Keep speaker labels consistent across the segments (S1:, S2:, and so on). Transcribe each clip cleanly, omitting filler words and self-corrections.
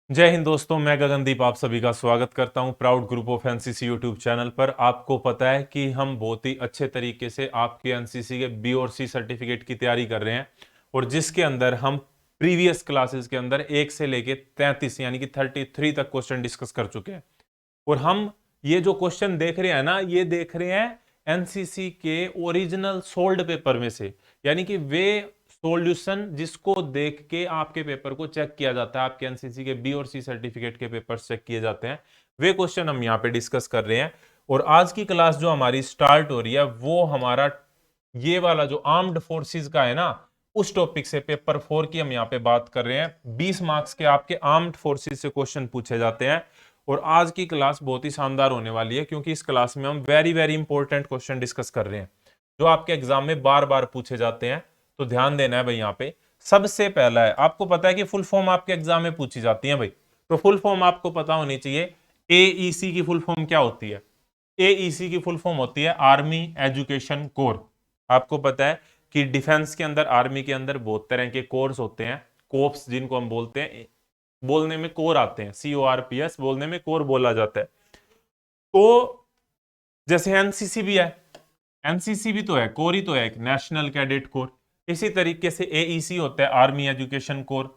S1: जय हिंद दोस्तों, मैं गगनदीप आप सभी का स्वागत करता हूं proud group of NCC YouTube channel पर। आपको पता है कि हम बहुत ही अच्छे तरीके से आपके एनसीसी के बी और सी सर्टिफिकेट की तैयारी कर रहे हैं और जिसके अंदर हम प्रीवियस क्लासेस के अंदर 1 से लेके 33 यानी कि 33 तक क्वेश्चन डिस्कस कर चुके हैं। और हम ये जो क्वेश्चन देख रहे हैं ना, ये देख रहे हैं एनसीसी के ओरिजिनल सोल्ड पेपर में से, यानी कि वे सॉल्यूशन जिसको देख के आपके पेपर को चेक किया जाता है, आपके एनसीसी के बी और सी सर्टिफिकेट के पेपर चेक किए जाते हैं, वे क्वेश्चन हम यहाँ पे डिस्कस कर रहे हैं। और आज की क्लास जो हमारी स्टार्ट हो रही है वो हमारा ये वाला जो आर्म्ड फोर्सेस का है ना, उस टॉपिक से पेपर 4 की हम यहाँ पे बात कर रहे हैं। 20 मार्क्स के आपके आर्म्ड फोर्सेस से क्वेश्चन पूछे जाते हैं और आज की क्लास बहुत ही शानदार होने वाली है क्योंकि इस क्लास में हम very very important question discuss कर रहे हैं जो आपके एग्जाम में बार बार पूछे जाते हैं। तो ध्यान देना है भाई। यहाँ पे सबसे पहला है, आपको पता है कि फुल फॉर्म आपके एग्जाम में पूछी जाती है भाई, तो फुल फॉर्म आपको पता होनी चाहिए। एईसी की फुल फॉर्म क्या होती है? एईसी की फुल फॉर्म होती है आर्मी एजुकेशन कोर। आपको पता है कि डिफेंस के अंदर, आर्मी के अंदर बहुत तरह के कोर्स होते हैं, कोप्स जिनको हम बोलते हैं, बोलने में कोर आते हैं, CORPS बोलने में कोर बोला जाता है। तो जैसे एनसीसी भी है, एनसीसी भी तो है, कोर ही तो है, एक नेशनल कैडेट कोर। इसी तरीके से एईसी होता है army education corps,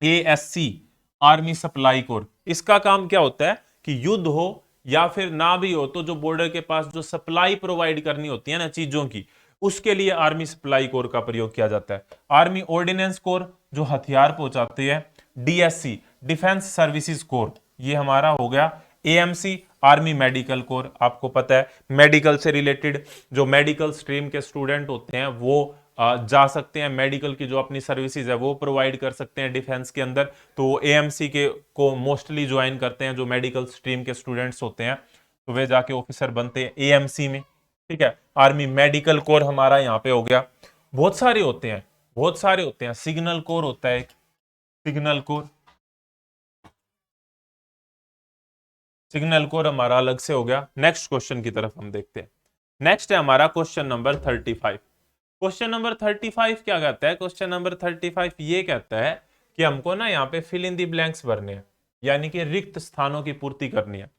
S1: ASC army supply core. इसका काम क्या होता है कि युद्ध हो या फिर ना भी हो तो जो बॉर्डर के पास जो सप्लाई प्रोवाइड करनी होती है ना चीजों की, उसके लिए आर्मी सप्लाई कोर का प्रयोग किया जाता है। आर्मी ऑर्डिनेंस कोर जो हथियार पहुंचाते हैं, डीएससी डिफेंस सर्विसेज कोर, ये हमारा हो गया। एएमसी आर्मी मेडिकल कोर, आपको पता है मेडिकल से रिलेटेड जो मेडिकल स्ट्रीम के स्टूडेंट होते हैं वो जा सकते हैं, मेडिकल की जो अपनी सर्विसेज है वो प्रोवाइड कर सकते हैं डिफेंस के अंदर। तो एएमसी के को मोस्टली ज्वाइन करते हैं जो मेडिकल स्ट्रीम के स्टूडेंट्स होते हैं, तो वे जाके ऑफिसर बनते हैं एएमसी में। ठीक है, आर्मी मेडिकल कोर हमारा यहाँ पे हो गया। बहुत सारे होते हैं, बहुत सारे होते हैं। सिग्नल कोर होता है, सिग्नल कोर, सिग्नल कोर हमारा अलग से हो गया। नेक्स्ट क्वेश्चन की तरफ हम देखते हैं। नेक्स्ट है हमारा क्वेश्चन नंबर 35। क्वेश्चन नंबर 35 क्या कहता है? क्वेश्चन नंबर 35 ये कहता है कि हमको ना यहाँ पे फिल इन दी ब्लैंक्स भरने हैं, यानी कि रिक्त स्थानों की पूर्ति करनी है।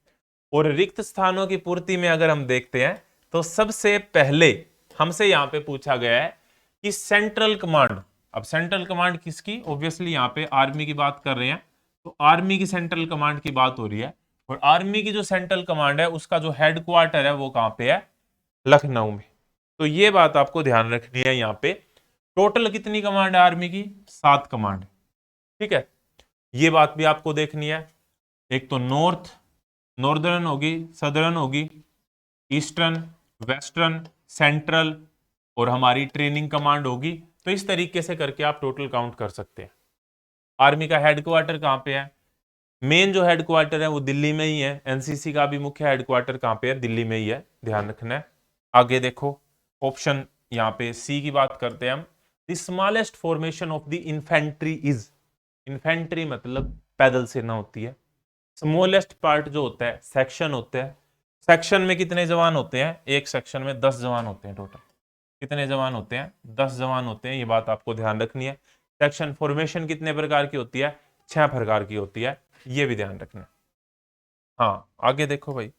S1: और रिक्त स्थानों की पूर्ति में अगर हम देखते हैं तो सबसे पहले हमसे यहाँ पे पूछा गया है कि सेंट्रल कमांड, अब सेंट्रल कमांड किसकी? ऑब्वियसली यहाँ पे आर्मी की बात कर रहे हैं, तो आर्मी की सेंट्रल कमांड की बात हो रही है। और आर्मी की जो सेंट्रल कमांड है उसका जो हेडक्वार्टर है वो कहाँ पे है? लखनऊ में। तो ये बात आपको ध्यान रखनी है। यहाँ पे टोटल कितनी कमांड है आर्मी की? 7 कमांड। ठीक है, ये बात भी आपको देखनी है। एक तो नॉर्दर्न होगी, सदर्न होगी, ईस्टर्न, वेस्टर्न, सेंट्रल और हमारी ट्रेनिंग कमांड होगी। तो इस तरीके से करके आप टोटल काउंट कर सकते हैं। आर्मी का हेडक्वार्टर कहाँ पे है? मेन जो हेडक्वार्टर है वो दिल्ली में ही है। एनसीसी का भी मुख्य हेडक्वार्टर कहाँ पे है? दिल्ली में ही है, ध्यान रखना है। आगे देखो, ऑप्शन यहाँ पे सी की बात करते हैं हम। The smallest formation of the infantry is, infantry मतलब पैदल सेना होती है। स्मॉलेस्ट पार्ट जो होता है सेक्शन होता है। सेक्शन में कितने जवान होते हैं? एक सेक्शन में 10 जवान होते हैं टोटल। कितने जवान होते हैं? 10 जवान होते हैं, ये बात आपको ध्यान रखनी है। सेक्शन फॉर्मेशन कितने प्रकार की होती है? 6 प्रकार की होती है, ये भी ध्यान रखना है। हाँ, आगे देखो भाई।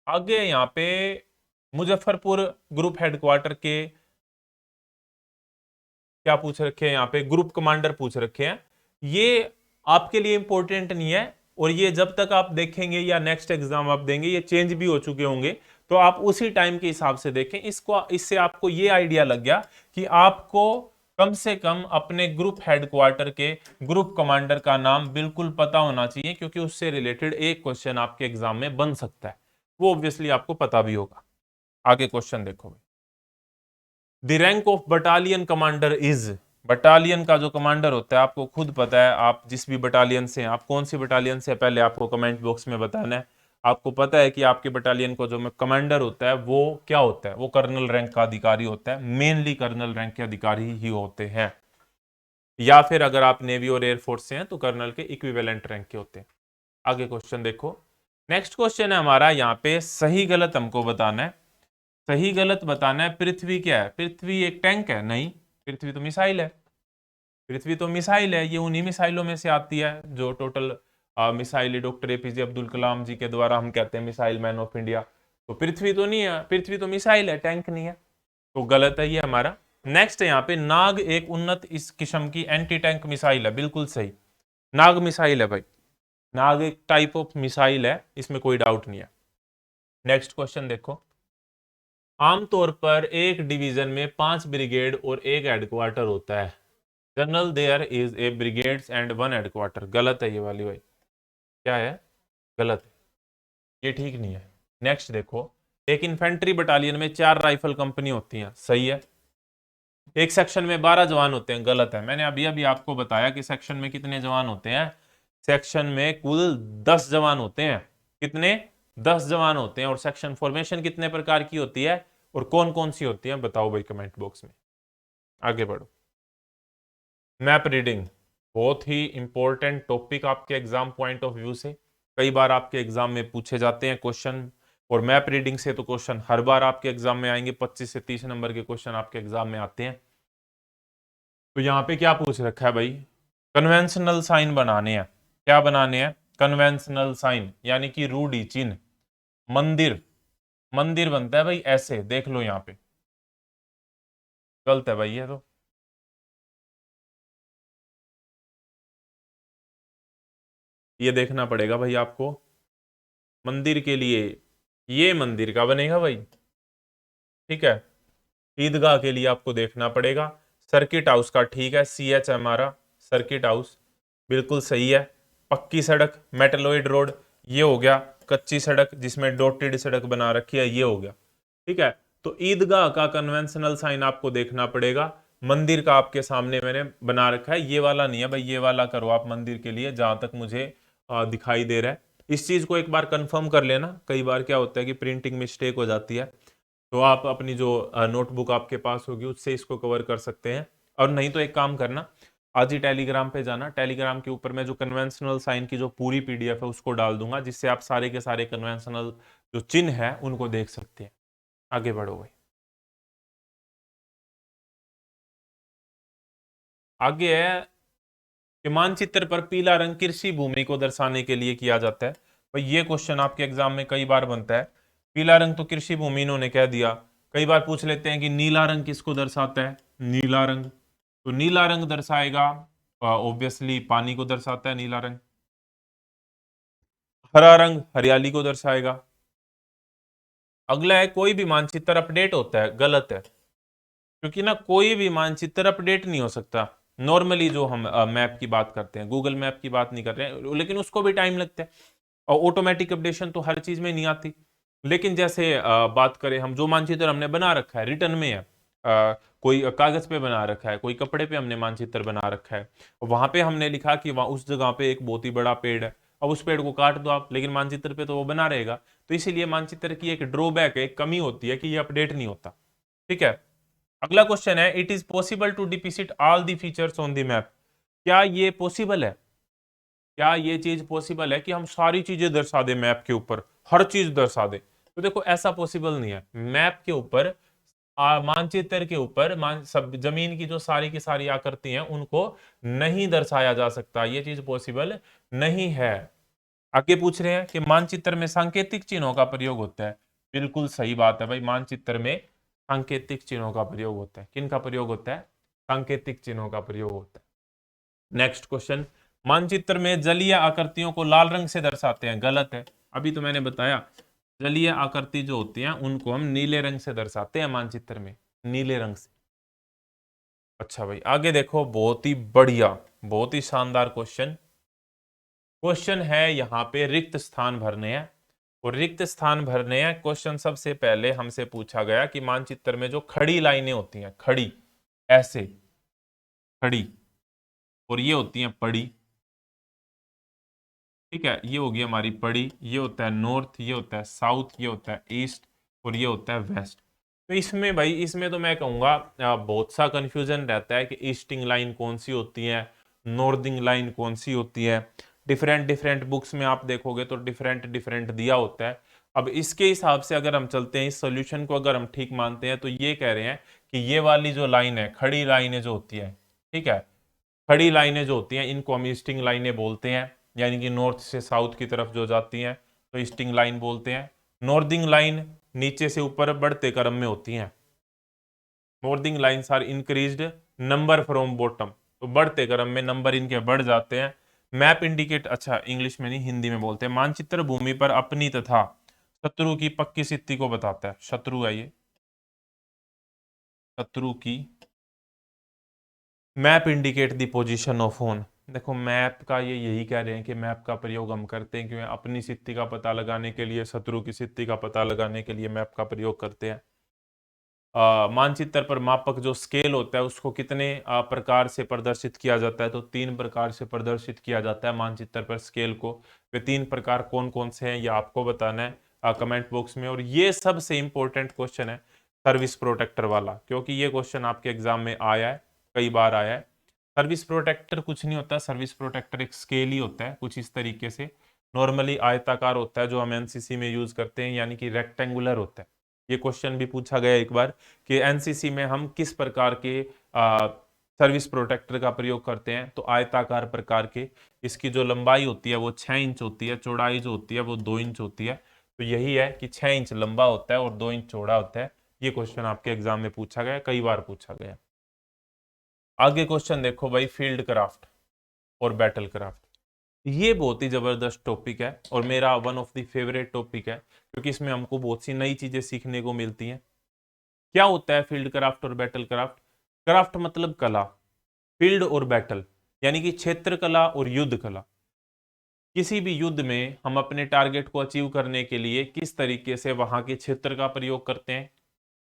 S1: आगे यहाँ पे मुजफ्फरपुर ग्रुप हेडक्वार्टर के क्या पूछ रखे हैं? यहाँ पे ग्रुप कमांडर पूछ रखे हैं। ये आपके लिए इंपॉर्टेंट नहीं है और ये जब तक आप देखेंगे या नेक्स्ट एग्जाम आप देंगे ये चेंज भी हो चुके होंगे, तो आप उसी टाइम के हिसाब से देखें इसको। इससे आपको ये आइडिया लग गया कि आपको कम से कम अपने ग्रुप हेडक्वार्टर के ग्रुप कमांडर का नाम बिल्कुल पता होना चाहिए, क्योंकि उससे रिलेटेड एक क्वेश्चन आपके एग्जाम में बन सकता है, वो ऑब्वियसली आपको पता भी होगा। आगे क्वेश्चन देखो। The rank of battalion commander is, battalion का जो कमांडर होता है आपको खुद पता है, आप जिस भी बटालियन से हैं, आप कौन सी बटालियन से, पहले आपको कमेंट बॉक्स में बताना है। आपको पता है कि आपके बटालियन को जो कमांडर होता है वो क्या होता है? वो कर्नल रैंक का अधिकारी होता है, मेनली कर्नल रैंक के अधिकारी ही होते हैं, या फिर अगर आप नेवी और एयरफोर्स से हैं तो कर्नल के इक्विवेलेंट रैंक के होते हैं। आगे क्वेश्चन देखो। नेक्स्ट क्वेश्चन है हमारा, यहाँ पे सही गलत हमको बताना है। सही गलत बताना है। पृथ्वी क्या है? पृथ्वी एक टैंक है? नहीं, पृथ्वी तो मिसाइल है। पृथ्वी तो मिसाइल है, ये उन्हीं मिसाइलों में से आती है जो total missile doctor APJ Abdul Kalam ji के द्वारा हम कहते हैं मिसाइल मैन ऑफ इंडिया। तो पृथ्वी तो नहीं है, पृथ्वी तो मिसाइल है, टैंक नहीं है, तो गलत है ये हमारा। नेक्स्ट है यहाँ पे, नाग एक उन्नत इस किस्म की एंटी टैंक मिसाइल है, बिल्कुल सही, नाग मिसाइल है भाई, नाग एक टाइप ऑफ मिसाइल है, इसमें कोई डाउट नहीं है। नेक्स्ट क्वेश्चन देखो, आमतौर पर एक डिवीजन में 5 ब्रिगेड और एक हेडक्वार्टर होता है। General there is a brigades and 1 headquarter. गलत है ये वाली भाई, क्या है, गलत है, ये ठीक नहीं है। नेक्स्ट देखो, एक इन्फेंट्री बटालियन में 4 राइफल कंपनी होती हैं, सही है। एक सेक्शन में 12 जवान होते हैं, गलत है। मैंने अभी अभी आपको बताया कि सेक्शन में कितने जवान होते हैं, सेक्शन में कुल 10 जवान होते हैं। कितने, 10 जवान होते हैं। और सेक्शन फॉर्मेशन कितने प्रकार की होती है और कौन कौन सी होती है, बताओ भाई कमेंट बॉक्स में। आगे बढ़ो। मैप रीडिंग बहुत ही इंपॉर्टेंट टॉपिक आपके एग्जाम पॉइंट ऑफ व्यू से, कई बार आपके एग्जाम में पूछे जाते हैं क्वेश्चन, और मैप रीडिंग से तो क्वेश्चन हर बार आपके एग्जाम में आएंगे, 25 से 30 नंबर के क्वेश्चन आपके एग्जाम में आते हैं। तो यहाँ पे क्या पूछ रखा है भाई, कन्वेंशनल साइन बनाने हैं। क्या बनाने हैं, कन्वेंशनल साइन, यानी कि रूढ़ि चिन्ह। मंदिर, मंदिर बनता है भाई ऐसे, देख लो यहाँ पे, गलत है भाई ये तो। ये देखना पड़ेगा भाई आपको, मंदिर के लिए ये मंदिर का बनेगा भाई, ठीक है। ईदगाह के लिए आपको देखना पड़ेगा। सर्किट हाउस का, ठीक है, सी एच हमारा सर्किट हाउस, बिल्कुल सही है। पक्की सड़क, मेटलोइड रोड, ये हो गया। कच्ची सड़क जिसमें डॉटेड सड़क बना रखी है, ये हो गया, ठीक है। तो ईदगाह का कन्वेंशनल साइन आपको देखना पड़ेगा। मंदिर का आपके सामने मैंने बना रखा है, ये वाला नहीं है भाई, ये वाला करो आप मंदिर के लिए, जहां तक मुझे दिखाई दे रहा है। इस चीज को एक बार कंफर्म कर लेना, कई बार क्या होता है कि प्रिंटिंग मिस्टेक हो जाती है, तो आप अपनी जो नोटबुक आपके पास होगी उससे इसको कवर कर सकते हैं। और नहीं तो एक काम करना, आज ही टेलीग्राम पे जाना, टेलीग्राम के ऊपर मैं जो कन्वेंशनल साइन की जो पूरी पीडीएफ है उसको डाल दूंगा, जिससे आप सारे के सारे कन्वेंशनल जो चिन्ह है उनको देख सकते हैं। आगे बढ़ो भाई। आगे है कि मानचित्र पर पीला रंग कृषि भूमि को दर्शाने के लिए किया जाता है। भाई ये क्वेश्चन आपके एग्जाम में कई बार बनता है। पीला रंग तो कृषि भूमि इन्होंने कह दिया। कई बार पूछ लेते हैं कि नीला रंग किसको दर्शाता है, नीला रंग, तो नीला रंग दर्शाएगा ऑब्वियसली पानी को दर्शाता है नीला रंग। हरा रंग हरियाली को दर्शाएगा। अगला है, कोई भी मानचित्र अपडेट होता है, गलत है, क्योंकि ना कोई भी मानचित्र अपडेट नहीं हो सकता। नॉर्मली जो हम मैप की बात करते हैं, गूगल मैप की बात नहीं कर रहे हैं, लेकिन उसको भी टाइम लगता है, और ऑटोमेटिक अपडेशन तो हर चीज में नहीं आती। लेकिन जैसे बात करें हम, जो मानचित्र हमने बना रखा है रिटर्न में है, कोई कागज पे बना रखा है, कोई कपड़े पे हमने मानचित्र बना रखा है, वहां पे हमने लिखा कि वहां उस जगह पे एक बहुत ही बड़ा पेड़ है, अब उस पेड़ को काट दो आप, लेकिन मानचित्र पे तो वो बना रहेगा। तो इसीलिए मानचित्र की एक ड्रॉबैक है, एक कमी होती है कि ये अपडेट नहीं होता, ठीक है। अगला क्वेश्चन है, it is possible to depict all the features on the map. क्या ये पॉसिबल है, क्या ये चीज पॉसिबल है कि हम सारी चीजें दर्शा दें मैप के ऊपर, हर चीज दर्शा दें? तो देखो ऐसा पॉसिबल नहीं है। मैप के ऊपर, मानचित्र के ऊपर सब जमीन की जो सारी की सारी आकृति हैं उनको नहीं दर्शाया जा सकता, ये चीज पॉसिबल नहीं है। आगे पूछ रहे हैं कि मानचित्र में सांकेतिक चिन्हों का प्रयोग होता है। बिल्कुल सही बात है भाई, मानचित्र में सांकेतिक चिन्हों का प्रयोग होता है। किन का प्रयोग होता है, सांकेतिक चिन्हों का प्रयोग होता है। नेक्स्ट क्वेश्चन, मानचित्र में जलीय आकृतियों को लाल रंग से दर्शाते हैं, गलत है। अभी तो मैंने बताया, जलीय आकृति जो होती हैं उनको हम नीले रंग से दर्शाते हैं मानचित्र में, नीले रंग से। अच्छा भाई आगे देखो, बहुत ही बढ़िया, बहुत ही शानदार क्वेश्चन। क्वेश्चन है यहाँ पे, रिक्त स्थान भरने हैं, और रिक्त स्थान भरने हैं। क्वेश्चन सबसे पहले हमसे पूछा गया कि मानचित्र में जो खड़ी लाइनें होती हैं, खड़ी ऐसे, खड़ी, और ये होती हैं पड़ी, ठीक है, ये होगी हमारी पड़ी। ये होता है नॉर्थ, ये होता है साउथ, ये होता है ईस्ट, और ये होता है वेस्ट। तो इसमें भाई, इसमें तो मैं कहूँगा बहुत सा कंफ्यूजन रहता है कि ईस्टिंग लाइन कौन सी होती है, नॉर्दिंग लाइन कौन सी होती है। डिफरेंट डिफरेंट बुक्स में आप देखोगे तो डिफरेंट डिफरेंट दिया होता है। अब इसके हिसाब से अगर हम चलते हैं, इस सोल्यूशन को अगर हम ठीक मानते हैं, तो ये कह रहे हैं कि ये वाली जो लाइन है, खड़ी लाइनें जो होती है, ठीक है, खड़ी लाइनें जो होती हैं इनको हम ईस्टिंग लाइनें बोलते हैं, यानी कि नॉर्थ से साउथ की तरफ जो जाती हैं तो ईस्टिंग लाइन बोलते हैं। नॉर्दिंग लाइन नीचे से ऊपर बढ़ते क्रम में होती हैं। Northing lines are increased number from bottom, तो बढ़ते क्रम में नंबर इनके बढ़ जाते हैं। मैप इंडिकेट, अच्छा इंग्लिश में नहीं हिंदी में बोलते हैं, मानचित्र भूमि पर अपनी तथा शत्रु की पक्की स्थिति को बताता है। शत्रु है ये, शत्रु की। Map indicate the position of on, देखो मैप का ये यही कह रहे हैं कि मैप का प्रयोग हम करते हैं क्यों, अपनी स्थिति का पता लगाने के लिए, शत्रु की स्थिति का पता लगाने के लिए मैप का प्रयोग करते हैं। मानचित्र पर मापक जो स्केल होता है उसको कितने प्रकार से प्रदर्शित किया जाता है, तो 3 प्रकार से प्रदर्शित किया जाता है मानचित्र पर स्केल को। वे 3 प्रकार कौन कौन से हैं ये आपको बताना है कमेंट बॉक्स में। और ये सबसे इंपॉर्टेंट क्वेश्चन है सर्विस प्रोटेक्टर वाला, क्योंकि ये क्वेश्चन आपके एग्जाम में आया है, कई बार आया है। सर्विस प्रोटेक्टर कुछ नहीं होता, सर्विस प्रोटेक्टर एक स्केल ही होता है कुछ इस तरीके से, नॉर्मली आयताकार होता है जो हम एनसीसी में यूज करते हैं, यानी कि रेक्टेंगुलर होता है। ये क्वेश्चन भी पूछा गया एक बार कि एनसीसी में हम किस प्रकार के सर्विस प्रोटेक्टर का प्रयोग करते हैं, तो आयताकार प्रकार के। इसकी जो लंबाई होती है वो 6 इंच होती है, चौड़ाई जो होती है वो 2 इंच होती है। तो यही है कि 6 इंच लंबा होता है और 2 इंच चौड़ा होता है। ये क्वेश्चन आपके एग्जाम में पूछा गया, कई बार पूछा गया। आगे क्वेश्चन देखो भाई, फील्ड क्राफ्ट और बैटल क्राफ्ट। ये बहुत ही जबरदस्त टॉपिक है और मेरा one of the favourite topic है, क्योंकि इसमें हमको बहुत सी नई चीजें सीखने को मिलती हैं। क्या होता है फील्ड क्राफ्ट और बैटल क्राफ्ट? क्राफ्ट मतलब कला, फील्ड और बैटल यानी कि क्षेत्र कला और युद्ध कला। किसी भी युद्ध में हम अपने टारगेट को अचीव करने के लिए किस तरीके से वहां के क्षेत्र का प्रयोग करते हैं,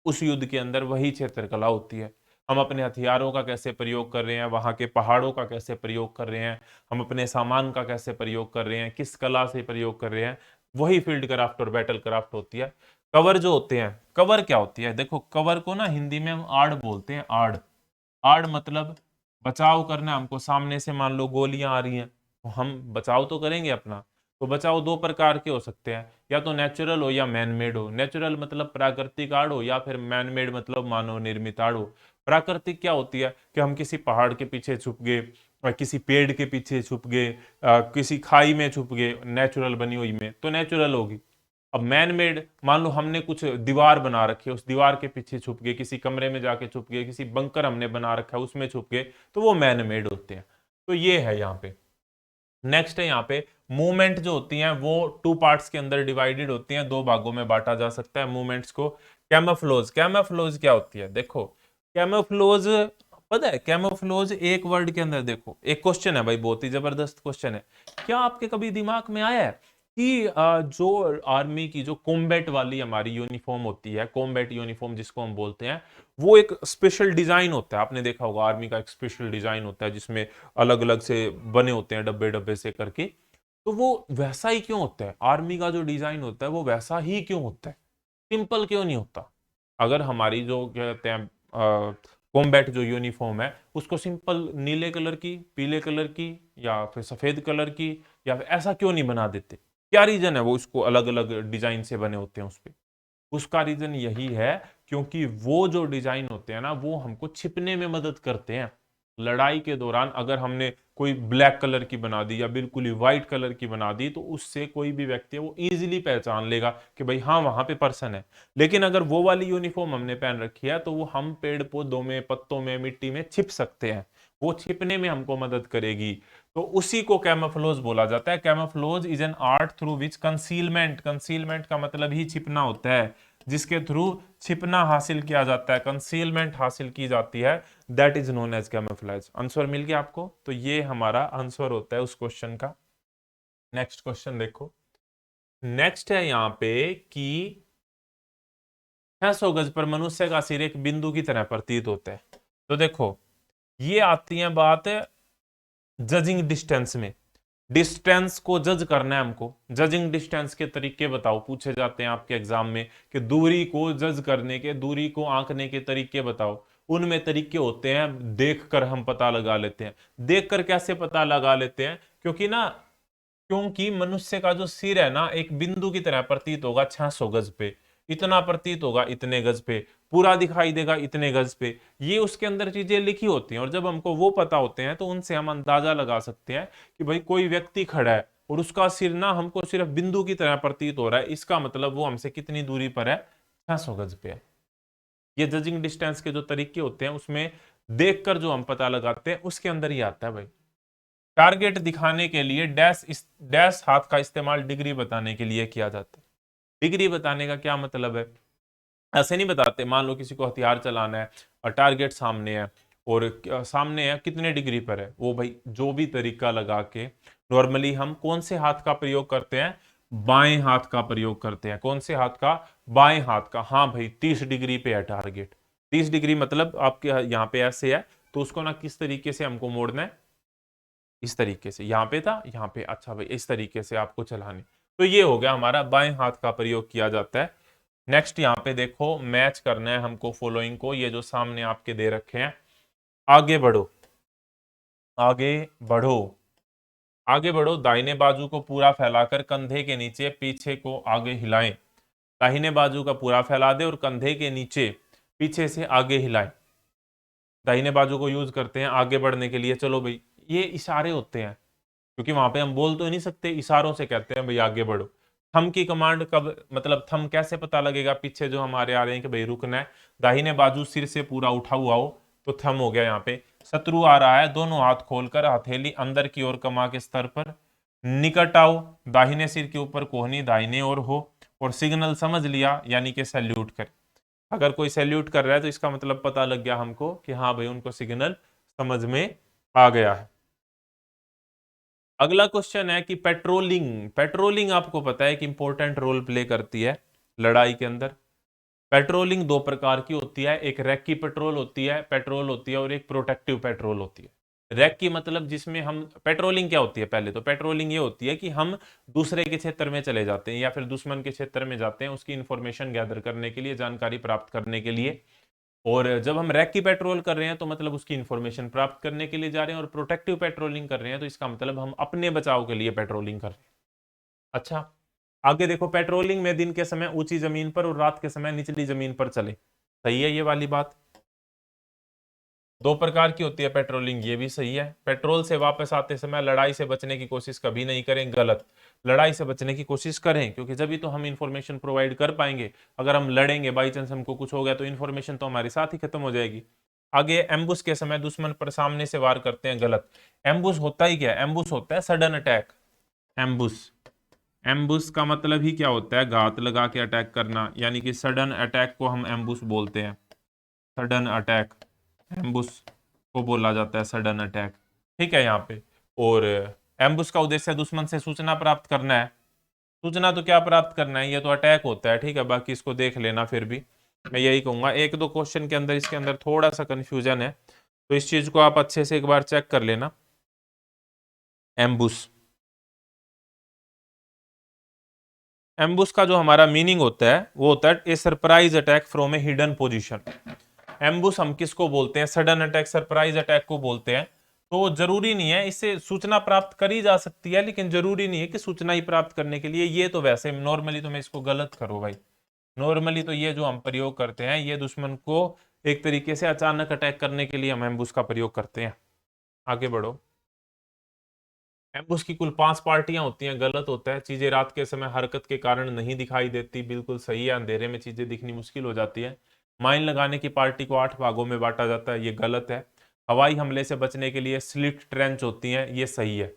S1: उस युद्ध के अंदर वही क्षेत्र कला होती है। हम अपने हथियारों का कैसे प्रयोग कर रहे हैं, वहां के पहाड़ों का कैसे प्रयोग कर रहे हैं, हम अपने सामान का कैसे प्रयोग कर रहे हैं, किस कला से प्रयोग कर रहे हैं, वही फील्ड क्राफ्ट और बैटल क्राफ्ट होती है। कवर जो होते हैं, कवर क्या होती है? देखो कवर को ना हिंदी में हम आड़ बोलते हैं, आड़। आड़ मतलब बचाव करना, हमको सामने से मान लो गोलियां आ रही हैं तो हम बचाव तो करेंगे अपना। तो बचाव 2 प्रकार के हो सकते हैं, या तो नेचुरल हो या मैन मेड हो। नेचुरल मतलब प्राकृतिक आड़ हो, या फिर मैन मेड मतलब मानव निर्मित आड़ हो। प्राकृतिक क्या होती है कि हम किसी पहाड़ के पीछे छुप गए, किसी पेड़ के पीछे छुप गए, किसी खाई में छुप गए नेचुरल बनी हुई में, तो नेचुरल होगी। अब मैन मेड, मान लो हमने कुछ दीवार बना रखी है, उस दीवार के पीछे छुप गए, किसी कमरे में जाके छुप गए, किसी बंकर हमने बना रखा है उसमें छुप गए, तो वो मैन मेड होते हैं। तो ये है यहाँ पे। नेक्स्ट है यहाँ पे मूवमेंट जो होती हैं वो 2 पार्ट्स के अंदर डिवाइडेड होती हैं, 2 भागों में बांटा जा सकता है मूवमेंट्स को। कैमोफ्लोज, कैमोफ्लोज क्या होती है? देखो कैमोफ्लोज, पता है कैमोफ्लोज एक वर्ड के अंदर, देखो एक क्वेश्चन है भाई, बहुत ही जबरदस्त क्वेश्चन है। क्या आपके कभी दिमाग में आया है कि जो आर्मी की जो कॉम्बैट वाली हमारी यूनिफॉर्म होती है, कॉम्बैट यूनिफॉर्म जिसको हम बोलते हैं, वो एक स्पेशल डिजाइन होता है। आपने देखा होगा आर्मी का एक स्पेशल डिजाइन होता है जिसमें अलग अलग से बने होते हैं डब्बे डब्बे से करके। तो वो वैसा ही क्यों होता है? आर्मी का जो डिजाइन होता है वो वैसा ही क्यों होता है, सिंपल क्यों नहीं होता? अगर हमारी जो कहते हैं कॉम्बैट जो यूनिफॉर्म है उसको सिंपल नीले कलर की, पीले कलर की, या फिर सफेद कलर की, या फिर ऐसा क्यों नहीं बना देते? क्या रीजन है वो इसको अलग अलग डिजाइन से बने होते हैं उस पे? उसका रीजन यही है क्योंकि वो जो डिजाइन होते हैं ना वो हमको छिपने में मदद करते हैं। लड़ाई के दौरान अगर हमने कोई ब्लैक कलर की बना दी या बिल्कुल ही व्हाइट कलर की बना दी तो उससे कोई भी व्यक्ति है वो इजीली पहचान लेगा कि भाई हाँ वहां पे पर्सन है। लेकिन अगर वो वाली यूनिफॉर्म हमने पहन रखी है तो वो हम पेड़ पौधों में, पत्तों में, मिट्टी में छिप सकते हैं, वो छिपने में हमको मदद करेगी। तो उसी को कैमोफ्लोज बोला जाता है। Camouflage is an art through which concealment, concealment का मतलब ही छिपना होता है, जिसके थ्रू छिपना हासिल किया जाता है, कंसीलमेंट हासिल की जाती है, that is known as camouflage. Answer मिल गया आपको? तो ये हमारा आंसर होता है उस क्वेश्चन का। नेक्स्ट क्वेश्चन देखो, नेक्स्ट है यहाँ पे कि 600 गज पर मनुष्य का सिर एक बिंदु की तरह प्रतीत होता है। तो देखो ये आती है बात जजिंग डिस्टेंस में, डिस्टेंस को जज करना है हमको। जजिंग डिस्टेंस के तरीके बताओ, पूछे जाते हैं आपके एग्जाम में कि दूरी को जज करने के, दूरी को आंकने के तरीके बताओ। उनमें तरीके होते हैं देखकर हम पता लगा लेते हैं। देखकर कैसे पता लगा लेते हैं? क्योंकि मनुष्य का जो सिर है ना एक बिंदु की तरह प्रतीत होगा 600 गज पे। इतना प्रतीत होगा इतने गज पे, पूरा दिखाई देगा इतने गज पे। ये उसके अंदर चीजें लिखी होती हैं, और जब हमको वो पता होते हैं तो उनसे हम अंदाजा लगा सकते हैं कि भाई कोई व्यक्ति खड़ा है और उसका सिर ना हमको सिर्फ बिंदु की तरह प्रतीत हो रहा है, इसका मतलब वो हमसे कितनी दूरी पर है, 600 गज पे है। ये जजिंग डिस्टेंस के जो तरीके होते हैं उसमें देखकर जो हम पता लगाते हैं उसके अंदर ही आता है भाई। टारगेट दिखाने के लिए डैश हाथ का इस्तेमाल डिग्री बताने के लिए किया जाता है। डिग्री बताने का क्या मतलब है, ऐसे नहीं बताते, मान लो किसी को हथियार चलाना है और टारगेट सामने है, और सामने है कितने डिग्री पर है, वो भाई जो भी तरीका लगा के नॉर्मली हम कौन से हाथ का प्रयोग करते हैं, बाएं हाथ का प्रयोग करते हैं। कौन से हाथ का, बाएं हाथ का। हाँ भाई 30 डिग्री पे है टारगेट, 30 डिग्री मतलब आपके यहाँ पे ऐसे है, तो उसको ना किस तरीके से हमको मोड़ना है, इस तरीके से, यहाँ पे था यहाँ पे, अच्छा भाई इस तरीके से आपको चलानी। तो ये हो गया हमारा बाएं हाथ का प्रयोग किया जाता है। नेक्स्ट यहाँ पे देखो, मैच करना है हमको फॉलोइंग को, ये जो सामने आपके दे रखे हैं। आगे बढ़ो, आगे बढ़ो, आगे बढ़ो, दाहिने बाजू को पूरा फैलाकर कंधे के नीचे पीछे को आगे हिलाएं। दाहिने बाजू का पूरा फैला दे और कंधे के नीचे पीछे से आगे हिलाएं। दाहिने बाजू को यूज करते हैं आगे बढ़ने के लिए। चलो भाई, ये इशारे होते हैं, क्योंकि वहां पे हम बोल तो नहीं सकते, इशारों से कहते हैं भाई आगे बढ़ो। थम की कमांड कब, मतलब थम कैसे पता लगेगा पीछे जो हमारे आ रहे हैं कि भाई रुकना है, दाहिने बाजू सिर से पूरा उठा हुआ हो तो थम हो गया। यहाँ पे शत्रु आ रहा है, दोनों हाथ खोलकर हथेली अंदर की ओर कमा के स्तर पर निकट आओ, दाहिने सिर के ऊपर कोहनी दाहिने ओर हो, और सिग्नल समझ लिया यानी कि सैल्यूट कर। अगर कोई सैल्यूट कर रहा है तो इसका मतलब पता लग गया हमको कि हाँ भाई उनको सिग्नल समझ में आ गया है। अगला क्वेश्चन है कि पेट्रोलिंग, पेट्रोलिंग आपको पता है कि इंपॉर्टेंट रोल प्ले करती है लड़ाई के अंदर। पेट्रोलिंग दो प्रकार की होती है, एक रैकी पेट्रोल होती है, पेट्रोल होती है, और एक प्रोटेक्टिव पेट्रोल होती है। रैक की मतलब जिसमें हम, पेट्रोलिंग क्या होती है, पहले तो पेट्रोलिंग ये होती है कि हम दूसरे के क्षेत्र में चले जाते हैं या फिर दुश्मन के क्षेत्र में जाते हैं उसकी इंफॉर्मेशन गैदर करने के लिए, जानकारी प्राप्त करने के लिए। और जब हम रैक की पेट्रोल कर रहे हैं तो मतलब उसकी इंफॉर्मेशन प्राप्त करने के लिए जा रहे हैं, और प्रोटेक्टिव पेट्रोलिंग कर रहे हैं तो इसका मतलब हम अपने बचाव के लिए पेट्रोलिंग कर रहे हैं। अच्छा, आगे देखो, पेट्रोलिंग में दिन के समय ऊंची जमीन पर और रात के समय निचली जमीन पर चले, सही है ये वाली बात। दो प्रकार की होती है पेट्रोलिंग, ये भी सही है। पेट्रोल से वापस आते समय लड़ाई से बचने की कोशिश कभी नहीं करें, गलत। लड़ाई से बचने की कोशिश करें, क्योंकि जब भी तो हम इंफॉर्मेशन प्रोवाइड कर पाएंगे। अगर हम लड़ेंगे, बाई चांस हमको कुछ हो गया तो इंफॉर्मेशन तो हमारे साथ ही खत्म हो जाएगी। आगे, एम्बुश के समय दुश्मन पर सामने से वार करते हैं, गलत। एम्बुश होता ही क्या है, एम्बुश होता है सडन अटैक। एम्बुश, एम्बुश का मतलब ही क्या होता है, घात लगा के अटैक करना, यानी कि सडन अटैक को हम एम्बुश बोलते हैं। सडन अटैक, एम्बुश को बोला जाता है सडन अटैक, ठीक है यहाँ पे। और एम्बुश का उद्देश्य दुश्मन से सूचना प्राप्त करना है। सूचना तो क्या प्राप्त करना है, ये तो अटैक होता है, ठीक है, बाकी इसको देख लेना। फिर भी मैं यही कहूंगा, एक दो क्वेश्चन के अंदर इसके अंदर थोड़ा सा कंफ्यूजन है, तो इस चीज को आप अच्छे से एक बार चेक कर लेना। एम्बुश, एम्बुश का जो हमारा मीनिंग होता है वो होता है ए surprise attack from A hidden position. Ambush हम किसको बोलते हैं, सडन अटैक, सरप्राइज अटैक को बोलते हैं। तो जरूरी नहीं है, इससे सूचना प्राप्त करी जा सकती है, लेकिन जरूरी नहीं है कि सूचना ही प्राप्त करने के लिए, ये तो वैसे नॉर्मली तो मैं इसको गलत करो भाई। नॉर्मली तो ये जो हम प्रयोग करते हैं ये दुश्मन को एक तरीके से अचानक अटैक करने के लिए हम एम्बुश का प्रयोग करते हैं। आगे बढ़ो। एम्बुश की कुल 5 पार्टियां होती हैं, गलत होता है। चीजें रात के समय हरकत के कारण नहीं दिखाई देती, बिल्कुल सही है। अंधेरे में चीजें दिखनी मुश्किल हो जाती है। माइन लगाने की पार्टी को 8 भागों में बांटा जाता है, ये गलत है। हवाई हमले से बचने के लिए स्लिट ट्रेंच होती हैं, ये सही है,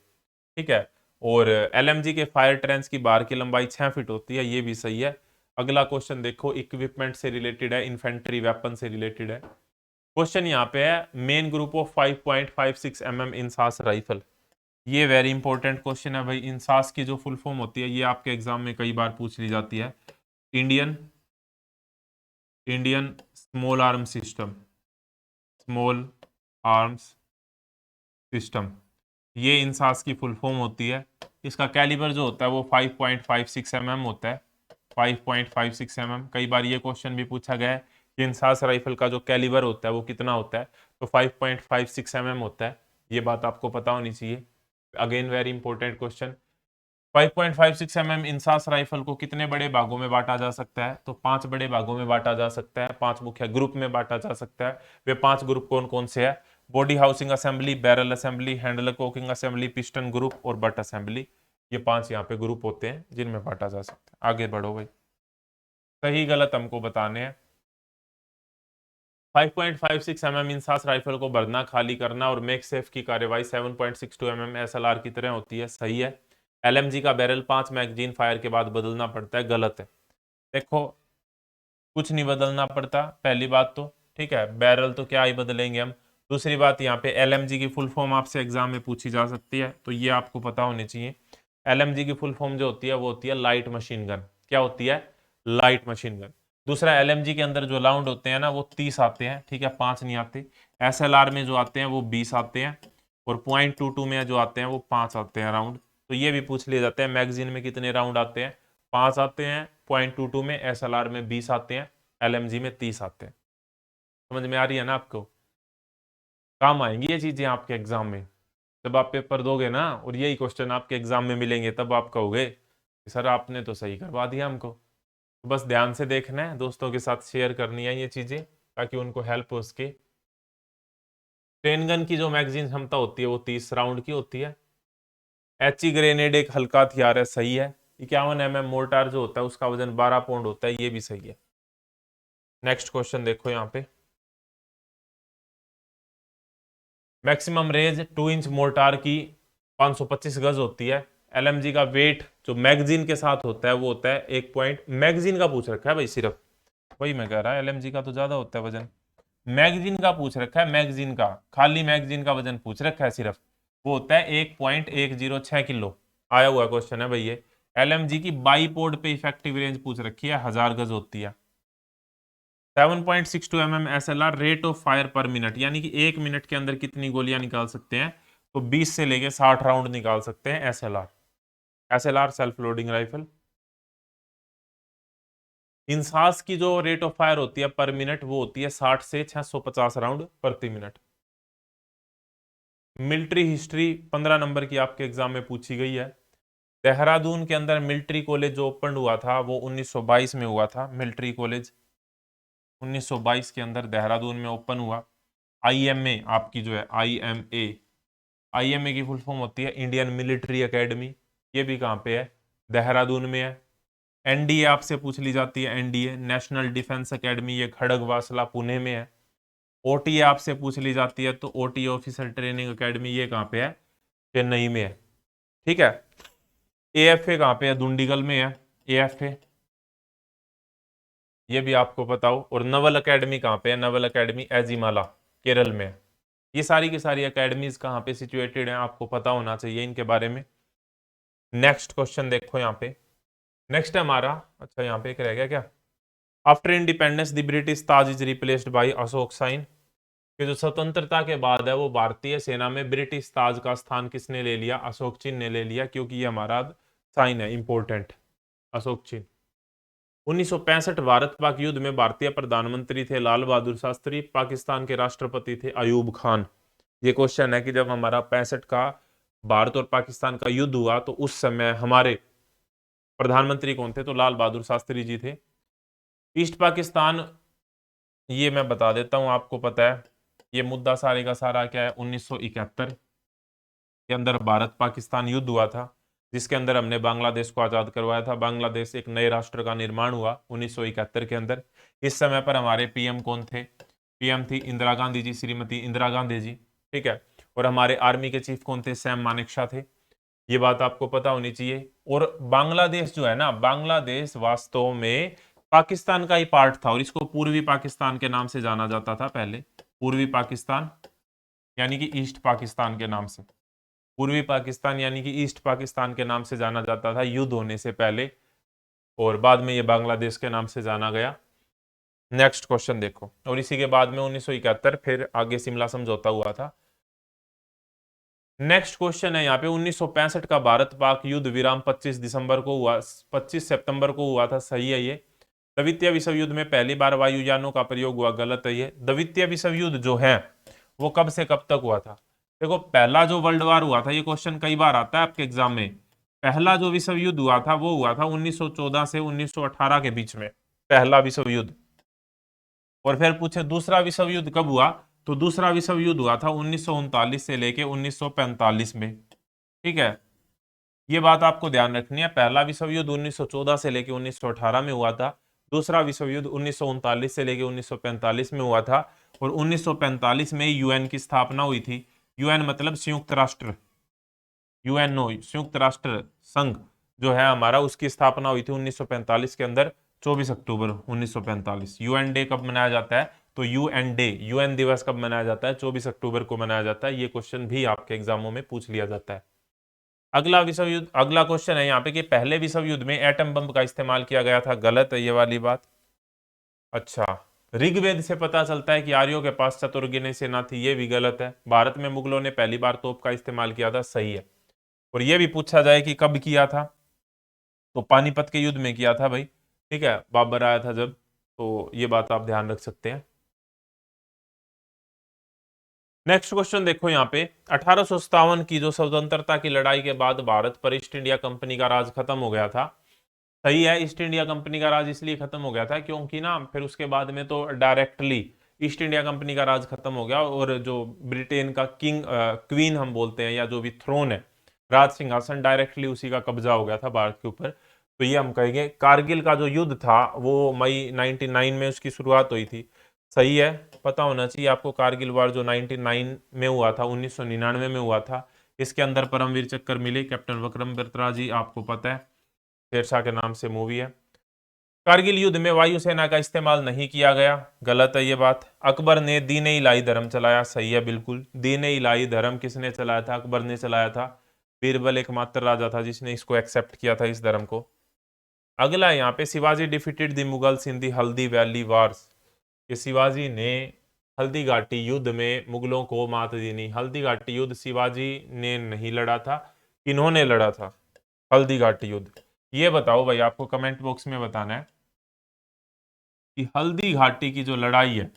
S1: ठीक है। और एलएमजी के फायर ट्रेंच की बार की लंबाई 6 फीट होती है, ये भी सही है। अगला क्वेश्चन देखो, इक्विपमेंट से रिलेटेड है, इन्फेंट्री वेपन से रिलेटेड है। क्वेश्चन यहाँ पे है, main group of 5.56 mm INSAS rifle. ये वेरी इंपॉर्टेंट क्वेश्चन है भाई। इंसास की जो फुल फॉर्म होती है ये आपके एग्जाम में कई बार पूछ ली जाती है। Indian Indian small arm system, small arms system, ये इंसास की फुल फॉर्म होती है। इसका कैलिबर जो होता है वो 5.56 mm होता है, 5.56 mm। कई बार ये क्वेश्चन भी पूछा गया है कि इंसास राइफल का जो कैलिबर होता है वो कितना होता है, तो 5.56 mm होता है। ये बात आपको पता होनी चाहिए। Again very important question. 5.56 mm INSAS rifle को कितने बड़े भागों में बांटा जा सकता है? तो 5 बड़े भागों में बांटा जा सकता है, 5 मुख्य ग्रुप में बांटा जा सकता है। वे 5 ग्रुप कौन कौन से है? Body housing assembly, barrel assembly, handle coking assembly, piston group और बट असेंबली। ये 5 यहाँ पे ग्रुप होते हैं जिनमें बांटा जा सकता है। आगे बढ़ो भाई, सही गलत हमको बताने हैं। 5.56 mm इंसास राइफल को भरना, खाली करना और मेक सेफ की कार्यवाही 7.62 mm SLR की तरह होती है, सही है। LMG का बैरल 5 मैगजीन फायर के बाद बदलना पड़ता है, गलत है। देखो कुछ नहीं बदलना पड़ता, पहली बात तो ठीक है, बैरल तो क्या ही बदलेंगे हम। दूसरी बात, यहाँ पे LMG की फुल फॉर्म आपसे एग्जाम में पूछी जा सकती है, तो ये आपको पता होनी चाहिए। LMG की फुल फॉर्म जो होती है वो होती है लाइट मशीन गन। क्या होती है? Light machine gun. दूसरा, LMG के अंदर जो राउंड होते हैं ना वो 30 आते हैं, ठीक है, 5 नहीं आते। SLR में जो आते हैं वो 20 आते हैं, और .22 में जो आते हैं वो 5 आते हैं राउंड। तो ये भी पूछ लिए जाते हैं, मैगजीन में कितने राउंड आते हैं? 5 आते हैं .22 में, SLR में 20 आते हैं, LMG में 30 आते हैं। समझ में आ रही है ना आपको? काम आएंगी ये चीजें आपके एग्जाम में, जब आप पेपर दोगे ना और यही क्वेश्चन आपके एग्जाम में मिलेंगे, तब आप कहोगे कि सर आपने तो सही करवा दिया हमको। तो बस ध्यान से देखना है, दोस्तों के साथ शेयर करनी है ये चीजें, ताकि उनको हेल्प हो सके। ट्रेन गन की जो मैगजीन क्षमता होती है वो 30 राउंड की होती है। HE ग्रेनेड एक हल्का हथियार है, सही है। 51 mm मोर्टार जो होता है उसका वजन 12 पाउंड होता है, ये भी सही है। नेक्स्ट क्वेश्चन देखो यहाँ पे, मैक्सिमम रेंज 2 इंच मोर्टार की 525 गज होती है। LMG का वेट जो मैगजीन के साथ होता है वो होता है 1 पॉइंट, मैगजीन का पूछ रखा है भाई सिर्फ, वही मैं कह रहा, LMG का तो ज्यादा होता है वजन। मैगजीन का पूछ रखा है, मैगजीन का, खाली मैगजीन का वजन पूछ रखा है सिर्फ, वो होता है 1.106 किलो। आया हुआ क्वेश्चन है भाई ये। LMG की बाईपोड पे इफेक्टिव रेंज पूछ रखी है, 1000 गज होती है। 7.62 mm SLR rate of fire पर मिनट, यानी कि 1 मिनट के अंदर कितनी गोलियां निकाल सकते हैं? तो 20 से लेके 60 राउंड निकाल सकते हैं SLR self loading rifle. INSAS की जो रेट ऑफ फायर होती है पर मिनट वो होती है 60 से 650 राउंड प्रति मिनट। मिलिट्री हिस्ट्री 15 नंबर की आपके एग्जाम में पूछी गई है। देहरादून के अंदर मिलिट्री कॉलेज जो ओपन हुआ था वो 1922 में हुआ था। मिलिट्री कॉलेज 1922 के अंदर देहरादून में ओपन हुआ। IMA आपकी जो है IMA की फुल फॉर्म होती है इंडियन मिलिट्री एकेडमी, ये भी कहाँ पे है? देहरादून में है। NDA आपसे पूछ ली जाती है, NDA नेशनल डिफेंस एकेडमी, ये खड़गवासला पुणे में है। OTA आपसे पूछ ली जाती है, तो OTA ऑफिसर ट्रेनिंग एकेडमी, ये कहाँ पे है? चेन्नई में है, ठीक है। AFA कहाँ पे है? दुंडीगल में है AFA, ये भी आपको बताओ। और नवल एकेडमी कहाँ पे है? नवल एकेडमी एजिमाला केरल में है। ये सारी की सारी एकेडमीज कहाँ पे सिचुएटेड हैं, आपको पता होना चाहिए इनके बारे में। नेक्स्ट क्वेश्चन देखो यहाँ पे, नेक्स्ट है हमारा, अच्छा यहाँ पे एक रह गया क्या? आफ्टर इंडिपेंडेंस द ब्रिटिश ताज is replaced by Ashok sign, कि जो स्वतंत्रता के बाद है वो भारतीय सेना में ब्रिटिश ताज का स्थान किसने ले लिया? अशोक चिन्ह ने ले लिया, क्योंकि ये हमारा साइन है इंपॉर्टेंट, अशोक चिन्ह। 1965 भारत पाक युद्ध में भारतीय प्रधानमंत्री थे लाल बहादुर शास्त्री, पाकिस्तान के राष्ट्रपति थे अयूब खान। ये क्वेश्चन है कि जब हमारा 65 का भारत और पाकिस्तान का युद्ध हुआ तो उस समय हमारे प्रधानमंत्री कौन थे? तो लाल बहादुर शास्त्री जी थे। ईस्ट पाकिस्तान, ये मैं बता देता हूं, आपको पता है ये मुद्दा सारे का सारा क्या है? 1971 के अंदर भारत पाकिस्तान युद्ध हुआ था, जिसके अंदर हमने बांग्लादेश को आजाद करवाया था। बांग्लादेश एक नए राष्ट्र का निर्माण हुआ 1971 के अंदर। इस समय पर हमारे PM कौन थे? PM थी इंदिरा गांधी जी, श्रीमती इंदिरा गांधी जी, ठीक है। और हमारे आर्मी के चीफ कौन थे? सैम मानेकशॉ थे। ये बात आपको पता होनी चाहिए। और बांग्लादेश जो है ना, बांग्लादेश वास्तव में पाकिस्तान का ही पार्ट था, और इसको पूर्वी पाकिस्तान के नाम से जाना जाता था पहले। पूर्वी पाकिस्तान यानी कि ईस्ट पाकिस्तान के नाम से, पूर्वी पाकिस्तान यानी कि ईस्ट पाकिस्तान के नाम से जाना जाता था युद्ध होने से पहले, और बाद में ये बांग्लादेश के नाम से जाना गया। नेक्स्ट क्वेश्चन देखो, और इसी के बाद में 1971 फिर आगे शिमला समझौता हुआ था। नेक्स्ट क्वेश्चन है यहाँ पे, 1965 का भारत पाक युद्ध विराम 25 दिसंबर को हुआ, 25 सितंबर को हुआ था, सही है ये। द्वितीय विश्व युद्ध में पहली बार वायुयानों का प्रयोग हुआ, गलत है ये। द्वितीय विश्व युद्ध जो है वो कब से कब तक हुआ था? देखो पहला जो वर्ल्ड वार हुआ था, ये क्वेश्चन कई बार आता है आपके एग्जाम में, पहला जो विश्व युद्ध हुआ था वो हुआ था 1914 से 1918 के बीच में, पहला विश्व युद्ध। और फिर पूछे दूसरा विश्व युद्ध कब हुआ, तो दूसरा विश्व युद्ध हुआ था 1939 से लेके 1945 में। ठीक है, ये बात आपको ध्यान रखनी है। पहला विश्व युद्ध 1914 से लेके 1918 में हुआ था, दूसरा विश्व युद्ध 1939 से लेके 1945 में हुआ था। और 1945 में यूएन की स्थापना हुई थी। यूएन मतलब संयुक्त राष्ट्र, यूएनओ संयुक्त राष्ट्र संघ जो है हमारा, उसकी स्थापना हुई थी 1945 के अंदर, 24 अक्टूबर 1945। यूएन डे कब मनाया जाता है, तो यूएन डे, यूएन दिवस कब मनाया जाता है, 24 अक्टूबर को मनाया जाता है। ये क्वेश्चन भी आपके एग्जामों में पूछ लिया जाता है। अगला विश्व युद्ध, अगला क्वेश्चन है यहाँ पे कि पहले विश्व युद्ध में एटम बम का इस्तेमाल किया गया था। गलत है ये वाली बात। अच्छा, ऋग्वेद से पता चलता है कि आर्यों के पास चतुर्गिने सेना थी। ये भी गलत है। भारत में मुगलों ने पहली बार तोप का इस्तेमाल किया था। सही है। और ये भी पूछा जाए कि कब किया था, तो पानीपत के युद्ध में किया था भाई। ठीक है, बाबर आया था जब, तो ये बात आप ध्यान रख सकते हैं। नेक्स्ट क्वेश्चन देखो यहाँ पे, 1857 की जो स्वतंत्रता की लड़ाई के बाद भारत पर ईस्ट इंडिया कंपनी का राज खत्म हो गया था। सही है, ईस्ट इंडिया कंपनी का राज इसलिए खत्म हो गया था क्योंकि ना फिर उसके बाद में तो डायरेक्टली ईस्ट इंडिया कंपनी का राज खत्म हो गया, और जो ब्रिटेन का किंग क्वीन हम बोलते हैं, या जो भी थ्रोन है, राज सिंहासन, डायरेक्टली उसी का कब्जा हो गया था भारत के ऊपर। तो ये हम कहेंगे। कारगिल का जो युद्ध था वो मई 99 में उसकी शुरुआत हुई थी। सही है, पता होना चाहिए आपको। कारगिल वार जो 99 में हुआ था, 1999 में हुआ था। इसके अंदर परमवीर चक्र मिले कैप्टन विक्रम बत्रा जी, आपको पता है, शेरशाह के नाम से मूवी है। कारगिल युद्ध में वायुसेना का इस्तेमाल नहीं किया गया। गलत है ये बात। अकबर ने दीन इलाही धर्म चलाया। सही है बिल्कुल। दीन इलाही धर्म किसने चलाया था, अकबर ने चलाया था। बीरबल एकमात्र राजा था जिसने इसको एक्सेप्ट किया था, इस धर्म को। अगला यहाँ पे, शिवाजी डिफीटेड द मुगल्स इन दी हल्दी वैली वार्स। कि शिवाजी ने हल्दी घाटी युद्ध में मुगलों को मात दी नहीं। हल्दी घाटी युद्ध शिवाजी ने नहीं लड़ा था, किन्होंने लड़ा था हल्दी घाटी युद्ध? ये बताओ भाई, आपको कमेंट बॉक्स में बताना है कि हल्दी घाटी की जो लड़ाई है,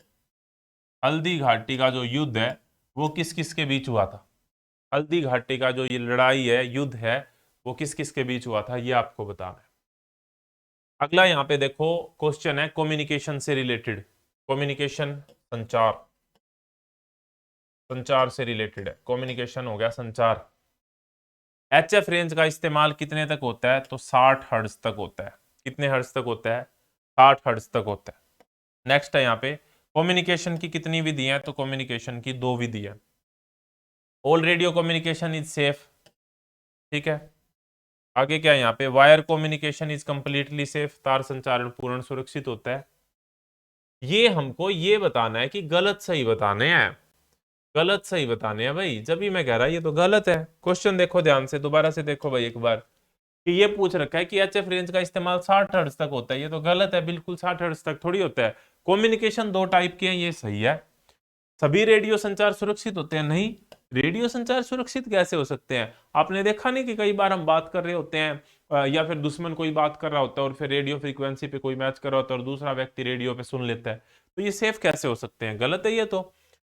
S1: हल्दी घाटी का जो युद्ध है, वो किस किस के बीच हुआ था। हल्दी घाटी का जो ये लड़ाई है, युद्ध है, वो किस किस के बीच हुआ था, ये आपको बताना है। अगला यहाँ पे देखो क्वेश्चन है कम्युनिकेशन से रिलेटेड। कम्युनिकेशन, संचार, संचार से रिलेटेड है। कम्युनिकेशन हो गया संचार। एचएफ रेंज का इस्तेमाल कितने तक होता है, तो 60 हर्ट्ज तक होता है। कितने हर्ट्ज तक होता है, 60 हर्ट्ज तक होता है। नेक्स्ट है यहाँ पे, कम्युनिकेशन की कितनी विधि है, तो कम्युनिकेशन की 2 विधि है। All radio communication is safe. ठीक है, आगे क्या है यहाँ पे, wire communication is completely safe. तार संचारण पूर्ण सुरक्षित होता है। ये हमको ये बताना है कि गलत सही बताने हैं, गलत सही बताने हैं भाई। जब भी मैं कह रहा ये तो गलत है। क्वेश्चन देखो ध्यान से, दोबारा से देखो भाई एक बार, कि ये पूछ रखा है कि एचएफ रेंज का इस्तेमाल 60 हर्ट्ज तक होता है। ये तो गलत है, बिल्कुल 60 हर्ट्ज तक थोड़ी होता है। कम्युनिकेशन 2 टाइप के हैं, ये सही है। सभी रेडियो संचार सुरक्षित होते हैं? नहीं, रेडियो संचार सुरक्षित कैसे हो सकते हैं? आपने देखा नहीं कि कई बार हम बात कर रहे होते हैं, या फिर दुश्मन कोई बात कर रहा होता है और फिर रेडियो फ्रीक्वेंसी पे कोई मैच कर रहा होता है और दूसरा व्यक्ति रेडियो पे सुन लेता है, तो ये सेफ कैसे हो सकते हैं? गलत है ये तो।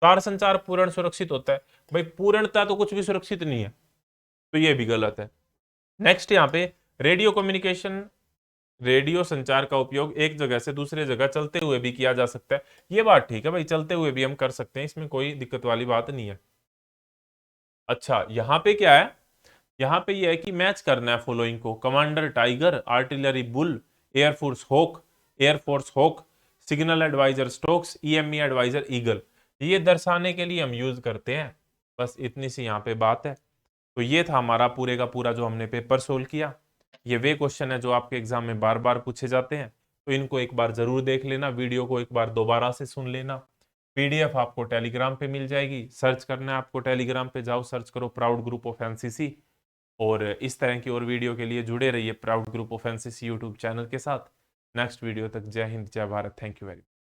S1: तार संचार पूर्ण सुरक्षित होता है। भाई पूर्णता तो कुछ भी सुरक्षित नहीं है, तो ये भी गलत है। नेक्स्ट यहाँ पे, रेडियो कम्युनिकेशन, रेडियो संचार का उपयोग एक जगह से दूसरे जगह चलते हुए भी किया जा सकता है। ये बात ठीक है भाई, चलते हुए भी हम कर सकते हैं, इसमें कोई दिक्कत वाली बात नहीं है। अच्छा, यहाँ पे क्या है, यहाँ पे ये है कि मैच करना है फॉलोइंग को। Commander tiger, artillery bull, air force hawk, signal adviser Stokes, EME adviser eagle. ये दर्शाने के लिए हम यूज करते हैं। बस इतनी सी यहाँ पे बात है। तो ये था हमारा पूरे का पूरा जो हमने पेपर सोल्व किया। ये वे क्वेश्चन है जो आपके एग्जाम में बार बार पूछे जाते हैं, तो इनको एक बार जरूर देख लेना, वीडियो को एक बार दोबारा से सुन लेना। पीडीएफ आपको टेलीग्राम पे मिल जाएगी। सर्च करना है आपको, टेलीग्राम पे जाओ, सर्च करो प्राउड ग्रुप ऑफ एनसीसी। और इस तरह की और वीडियो के लिए जुड़े रहिए proud group of NCC YouTube channel के साथ। नेक्स्ट वीडियो तक जय हिंद, जय Bharat. Thank you very much.